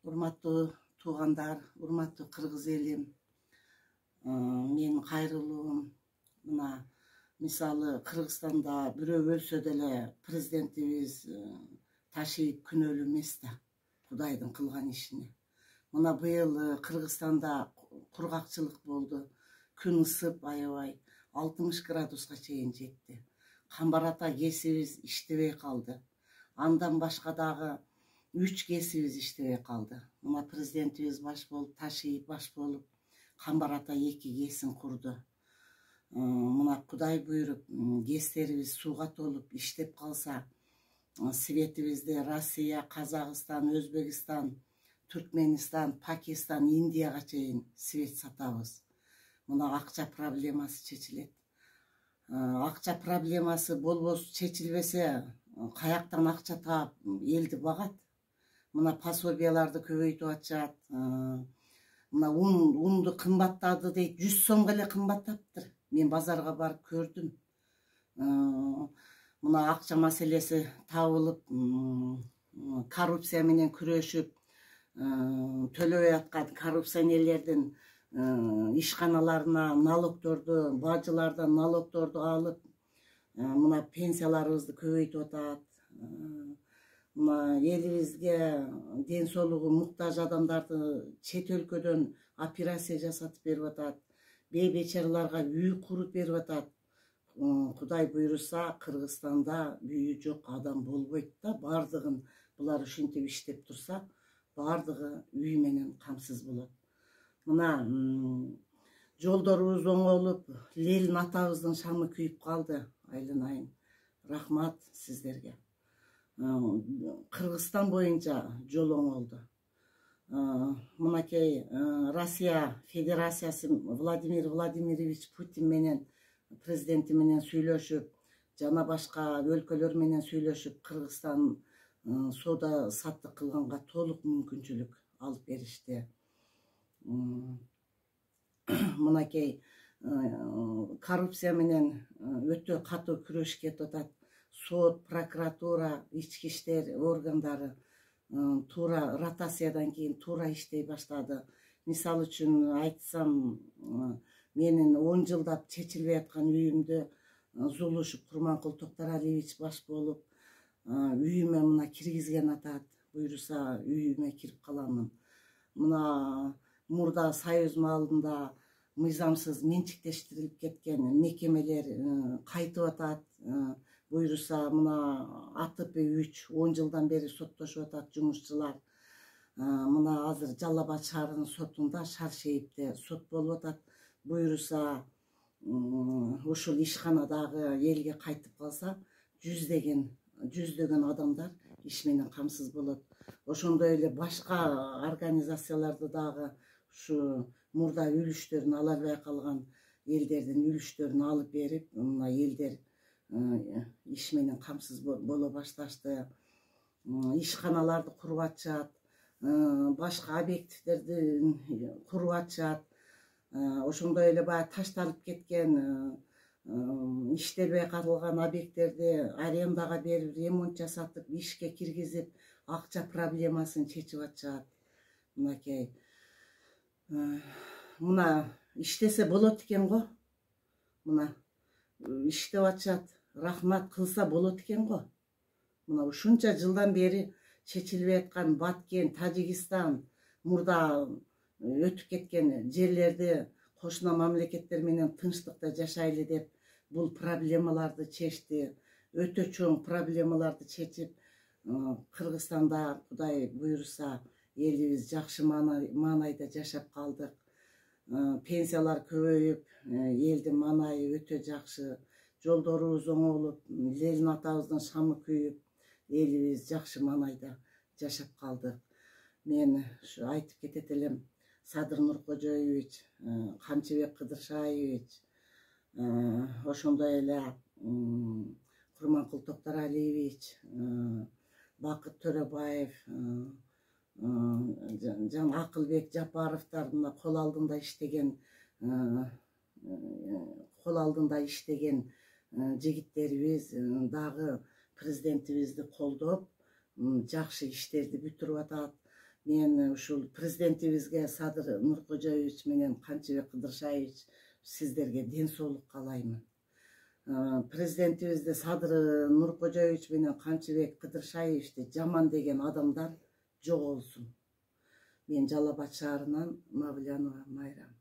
Урматтуу туугандар, урматтуу кыргыз элим, менин кайрылуум. Мына мисалы Кыргызстанда бирөө өлсө деле президентибиз ташип күнөөлүү эмес да, Кудайдын кылган ишине. Мына быйыл Кыргызстанда кургакчылык болду. Күн ысып аябай 60 градуска чейин жетти. Камбар ата кесибиз иштебей калды. Андан башка дагы 3 кесибиз иштебей калды. Мына президентибиз баш болуп, ташип баш болуп, Камбар ата 2 кесин курду. Мына Кудай буйруп, кестерибиз сууга толуп иштеп калса, светибизди Россия, Казакстан, Өзбекстан, Түркменистан, Пакистан, Индияга чейин свет сатабыз. Мына акча проблемасы чечилет. Акча проблемасы болбосо, чечилбесе, каяктан акча таап элди багат. Мына пособияларды көбөйтүп атышат. Мына унду кымбаттады дейт, 100 сомго эле кымбаттаптыр. Мен базарга барып көрдүм. Мына акча маселеси табылып, коррупция менен күрөшүп, төлөбөй аткан коррупционерлердин ишканаларына налогторду, бажылардан налогторду алып, мына пенсияларыбызды көбөйтүп атат. Мына элибизге ден соолугу муктаж адамдарды чет өлкөдөн операция жасатып берип атат. Бейбечараларга үй куруп берип атат. Кудай буйруса, Кыргызстанда үйү жок адам болбойт да. Бардыгын булар ушинтип иштеп турса, бардыгы үй менен камсыз болот. Мына жолдорубуз оңолуп, Ленин атабыздын шамы күйүп калды. Айланайын. Рахмат сиздерге. Кыргызстан боюнча жол оңолду. Мынакей Россия Федерациясы Владимир Владимирович Путин менен президенти менен сүйлөшүп, жана башка өлкөлөр менен сүйлөшүп, Кыргызстан соода саттык кылганга толук мүмкүнчүлүк алып беришти. Мынакей коррупция менен өтө катуу күрөш кетип атат. Сот, прокуратура, ички иштер органдары туура ротациядан кийин туура иштей баштады. Мисалы үчүн айтсам, менин 10 жылдап чечилбей аткан үйүмдө Зулушев Курманкул Токтаралиевич баш болуп, үйүмө мына киргизген атат. Буйруса үйүмө кирип каламын. Мына мурда Союз маалында мыйзамсыз менчиктештирилип кеткен мекемелер кайтып атат. Буйруса мына АТП-3 10 жылдан бери соттошуп атат жумушчулар. Мына азыр Жалал Абад шаарынын сотунда Шаршейипте сот болуп атат. Буйруса ушул ишканадагы элге кайтып калса, жүздөгөн адамдар иш менен камсыз болот. Ошондой эле башка организацияларды дагы ушу мурда үлүштөрүн ала албай калган элдердин үлүштөрүн алып берип, мына элдер иш менен камсыз боло башташты. Ишканаларды куруп атышат, башка объективдерди куруп атышат. Ошондой эле баягы ташталып кеткен, иштелбей калган объекттерди арендага берип, ремонт жасатып, ишке киргизип, акча проблемасын чечип атышат. Мынакей мына иштесе болот экен го. Мына иштеп атышат. Рахмат кылса болот экен го. Мына ушунча жылдан бери чечилбей аткан Баткен, Тажикстан, мурда өтүп кеткен жерлерди кошуна мамлекеттер менен тынчтыкта жашайлы деп бул проблемаларды чечти. Өтө чоң проблемаларды чечип, Кыргызстанда Кудай буйруса элибиз жакшы маанайда жашап калдык. Пенсиялар көбөйүп, элдин маанайы өтө жакшы. Жолдорубуз оңолуп, Ленин атабыздын шамы күйүп, элибиз жакшы маанайда жашап калдык. Мен ушу айтып кетет элем, Садыр Нуркожоевич, Камчыбек Кыдыршаевич, ошондой эле Курманкул Токтаралиевич, Бакыт Төрөбаев, жана Акылбек Жапаровдор мына кол алдында иштеген жигиттерибиз дагы президентибизди колдоп, жакшы иштерди бүтүрүп атат. мен ушул президентибизге Садыр Нуркожоевич менен Канчыбек Кыдыршаевич сиздерге ден соолук каалаймын. Президентибизди Садыр Нуркожоевич менен Канчыбек Кыдыршаевичти жаман деген адамдар жоголсун. Мен Жалал Абад шаарынан Мавлянова Майрам.